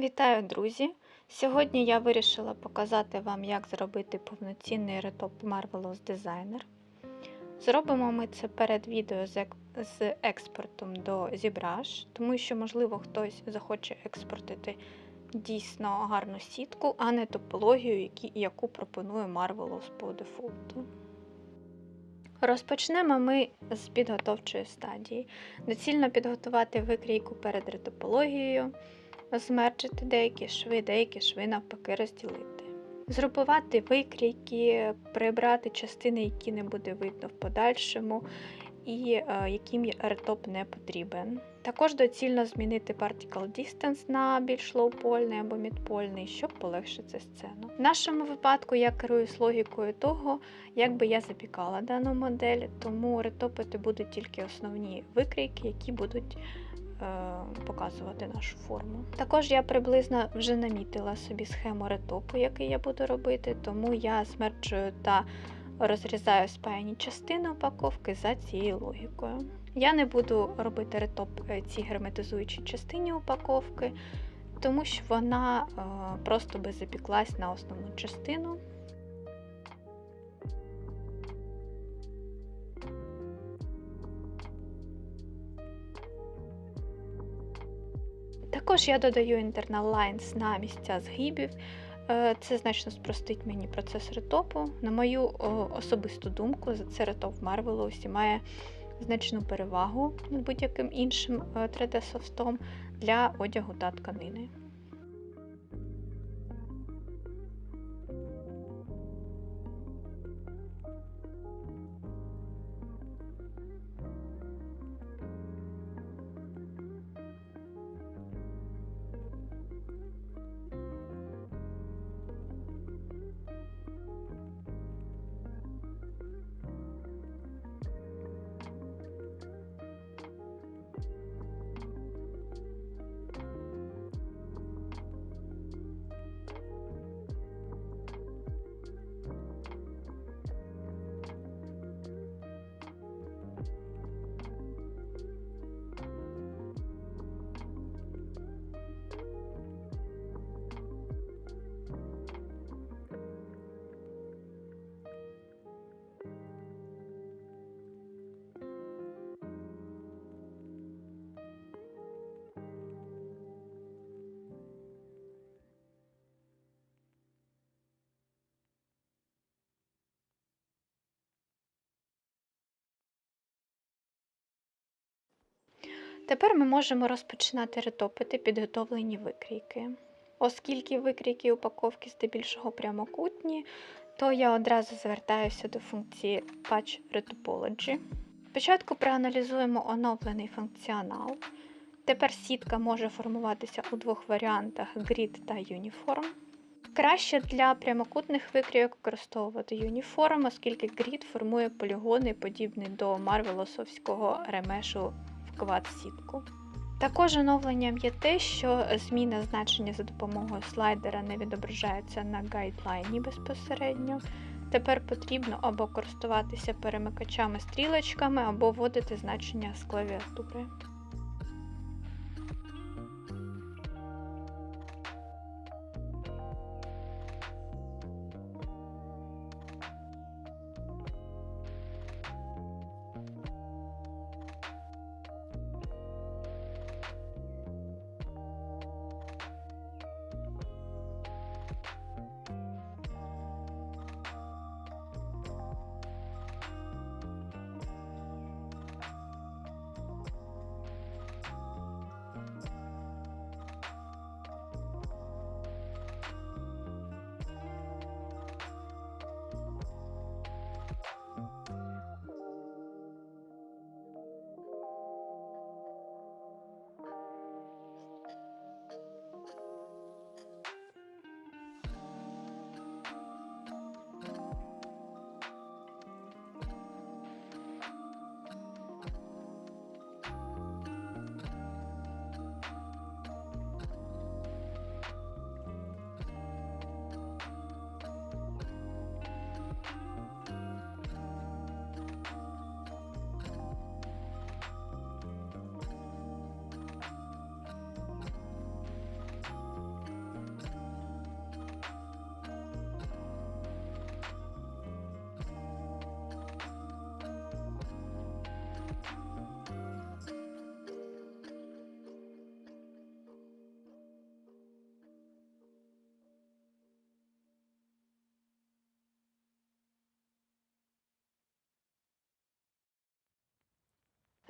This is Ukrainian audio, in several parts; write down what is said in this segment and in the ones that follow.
Вітаю, друзі! Сьогодні я вирішила показати вам, як зробити повноцінний ретоп Marvelous Designer. Зробимо ми це перед відео з експортом до ZBrush, тому що, можливо, хтось захоче експортити дійсно гарну сітку, а не топологію, яку пропонує Marvelous по дефолту. Розпочнемо ми з підготовчої стадії. Доцільно підготувати викрійку перед ретопологією, змерджити деякі шви навпаки розділити. Згрупувати викрійки, прибрати частини, які не буде видно в подальшому і яким ретоп не потрібен. Також доцільно змінити Particle Distance на більш лоупольний або мідпольний, щоб полегшити сцену. В нашому випадку я керуюсь логікою того, як би я запікала дану модель, тому ретопити будуть тільки основні викрійки, які будуть показувати нашу форму. Також я приблизно вже намітила собі схему ретопу, який я буду робити, тому я змерджую та розрізаю спаяні частини упаковки за цією логікою. Я не буду робити ретоп цій герметизуючій частині упаковки, тому що вона просто би запіклась на основну частину. Також я додаю internal lines на місця згибів. Це значно спростить мені процес ретопу. На мою особисту думку, за це ретоп в Marvelous має значну перевагу над будь-яким іншим 3D-софтом для одягу та тканини. Тепер ми можемо розпочинати ретопити підготовлені викрійки. Оскільки викрійки упаковки здебільшого прямокутні, то я одразу звертаюся до функції Patch Retopology. Спочатку проаналізуємо оновлений функціонал. Тепер сітка може формуватися у двох варіантах Grid та Uniform. Краще для прямокутних викрійок використовувати Uniform, оскільки Grid формує полігони, подібні до марвелосовського ремешу в квад-сітку. Також оновленням є те, що зміна значення за допомогою слайдера не відображається на гайдлайні безпосередньо. Тепер потрібно або користуватися перемикачами-стрілочками, або вводити значення з клавіатури.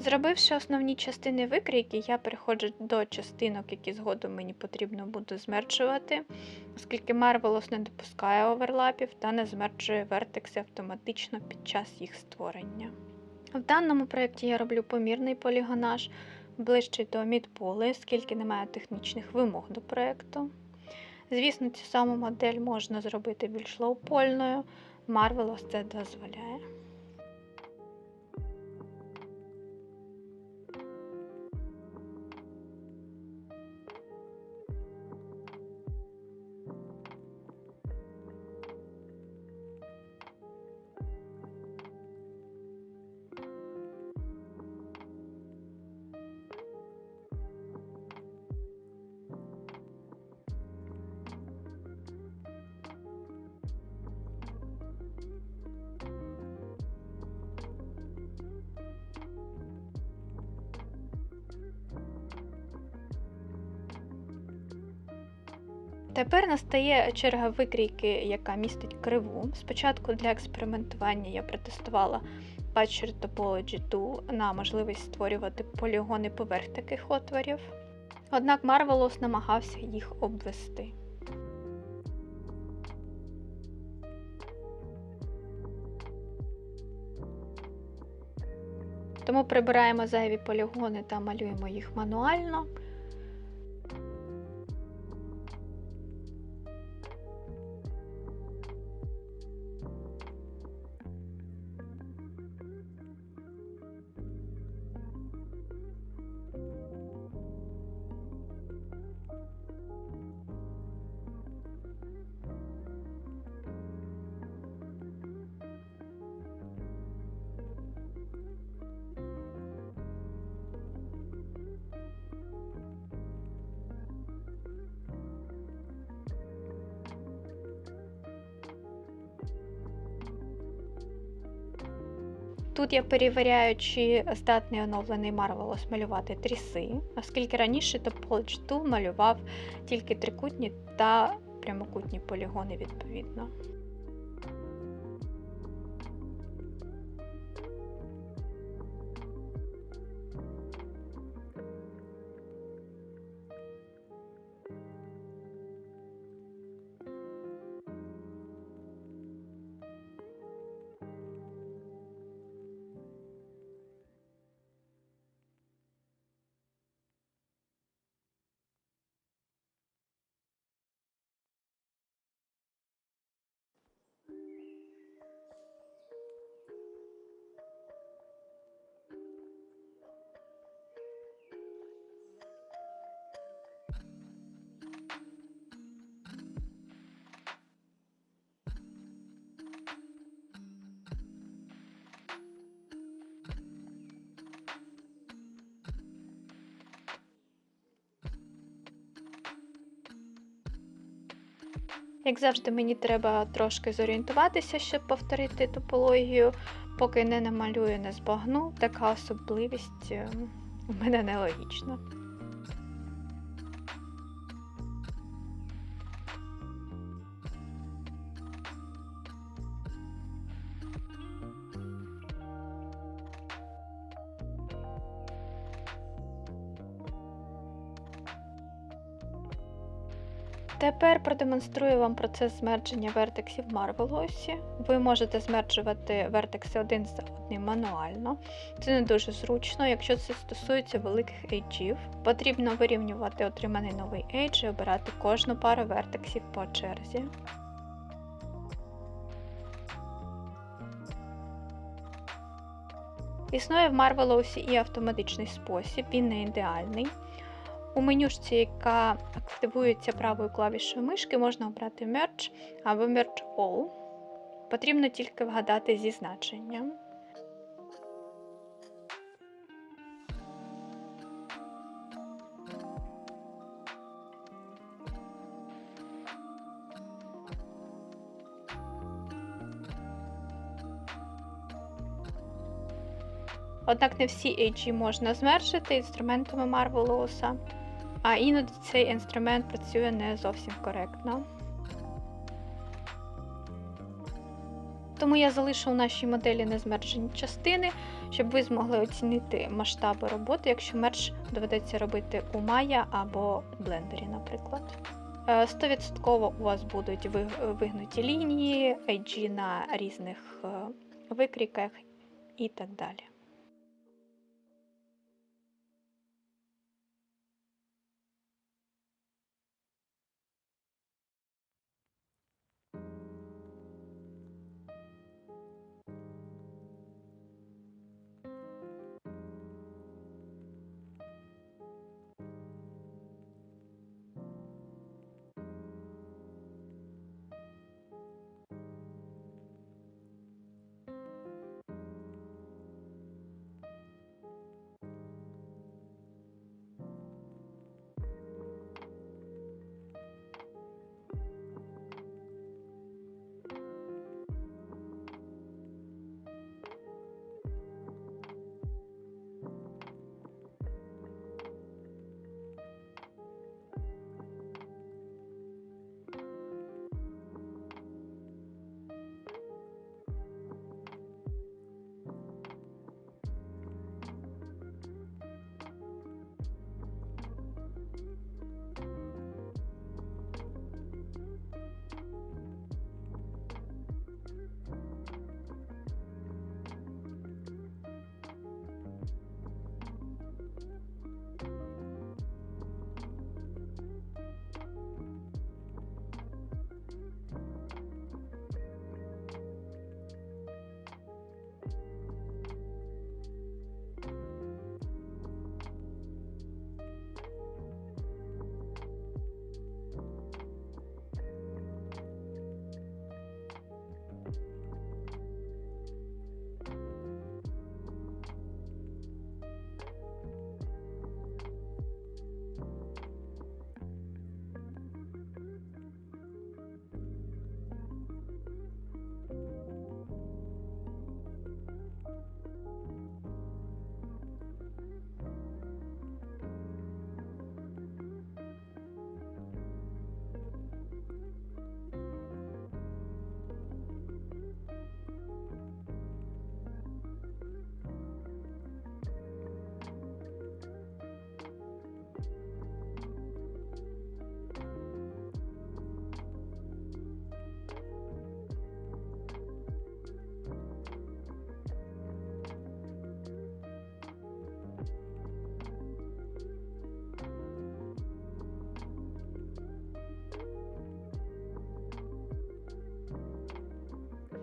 Зробивши основні частини викрійки, я переходжу до частинок, які згодом мені потрібно буде змерджувати, оскільки Marvelous не допускає оверлапів та не змерджує вертекси автоматично під час їх створення. В даному проєкті я роблю помірний полігонаж, ближчий до мідполи, оскільки немає технічних вимог до проєкту. Звісно, цю саму модель можна зробити більш лоупольною, Marvelous це дозволяє. Тепер настає черга викрійки, яка містить криву. Спочатку для експериментування я протестувала Patcher Topology 2 на можливість створювати полігони поверх таких отворів. Однак Marvelous намагався їх обвести. Тому прибираємо зайві полігони та малюємо їх мануально. Тут я перевіряю, чи здатний оновлений Marvelous малювати тріси, оскільки раніше Topology 2 малював тільки трикутні та прямокутні полігони відповідно. Як завжди, мені треба трошки зорієнтуватися, щоб повторити топологію, поки не намалюю, не збагну. Така особливість у мене нелогічна. Тепер продемонструю вам процес змердження вертексів в Marvelous. Ви можете змерджувати вертекси один за одним мануально. Це не дуже зручно, якщо це стосується великих ейджів. Потрібно вирівнювати отриманий новий ейдж і обирати кожну пару вертексів по черзі. Існує в Marvelous і автоматичний спосіб, він не ідеальний. У менюшці, яка активується правою клавішою мишки, можна обрати Merge або Merge All. Потрібно тільки вгадати зі значенням. Однак не всі ейджі можна змерджити інструментами Marvelous, а іноді цей інструмент працює не зовсім коректно. Тому я залишу у нашій моделі незмержені частини, щоб ви змогли оцінити масштаби роботи, якщо мерж доведеться робити у Maya або Blender, наприклад. 100% у вас будуть вигнуті лінії, edge на різних викрійках і так далі.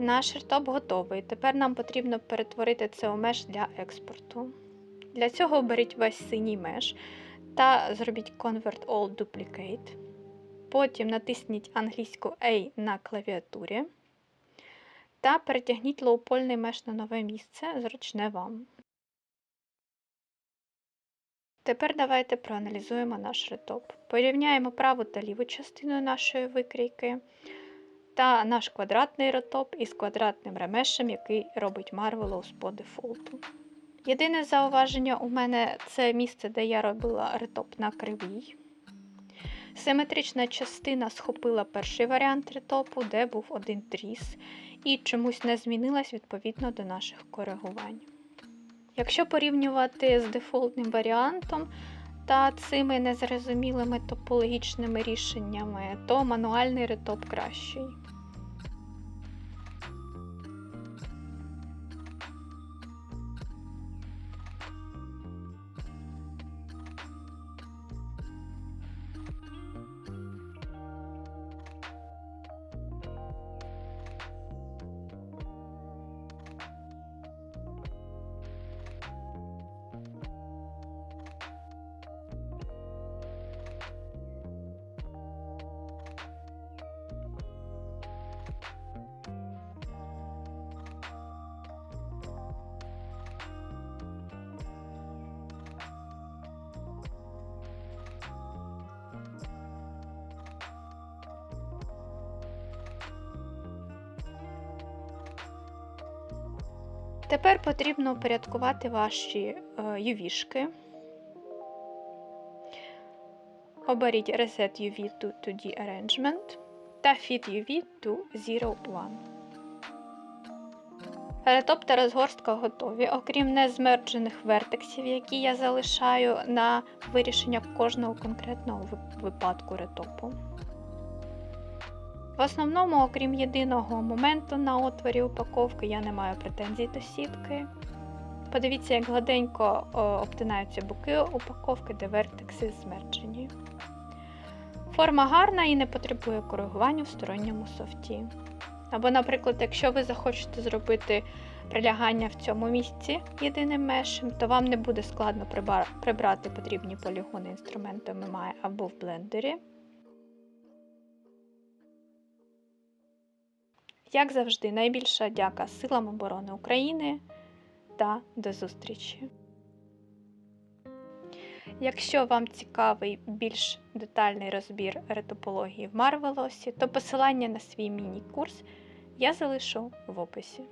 Наш артоп готовий. Тепер нам потрібно перетворити це у меш для експорту. Для цього оберіть весь синій меш та зробіть Convert All Duplicate. Потім натисніть англійську A на клавіатурі та перетягніть лоупольний меш на нове місце, зручне вам. Тепер давайте проаналізуємо наш ретоп. Порівняємо праву та ліву частину нашої викрійки та наш квадратний ретоп із квадратним ремешем, який робить Marvelous по дефолту. Єдине зауваження у мене – це місце, де я робила ретоп на кривій. Симетрична частина схопила перший варіант ретопу, де був один тріс, і чомусь не змінилась відповідно до наших коригувань. Якщо порівнювати з дефолтним варіантом та цими незрозумілими топологічними рішеннями, то мануальний ретоп кращий. Тепер потрібно упорядкувати ваші UV-шки. Оберіть Reset UV to 2D Arrangement та Fit UV to 0, 1. Ретоп та розгорстка готові, окрім незмерджених вертексів, які я залишаю на вирішення кожного конкретного випадку ретопу. В основному, окрім єдиного моменту на отворі упаковки, я не маю претензій до сітки. Подивіться, як гладенько обтинаються боки упаковки, де вертекси змерджені. Форма гарна і не потребує коригування в сторонньому софті. Або, наприклад, якщо ви захочете зробити прилягання в цьому місці єдиним мешем, то вам не буде складно прибрати потрібні полігони інструментами Maya або в блендері. Як завжди, найбільша дяка Силам оборони України та до зустрічі! Якщо вам цікавий більш детальний розбір ретопології в Marvelous, то посилання на свій міні-курс я залишу в описі.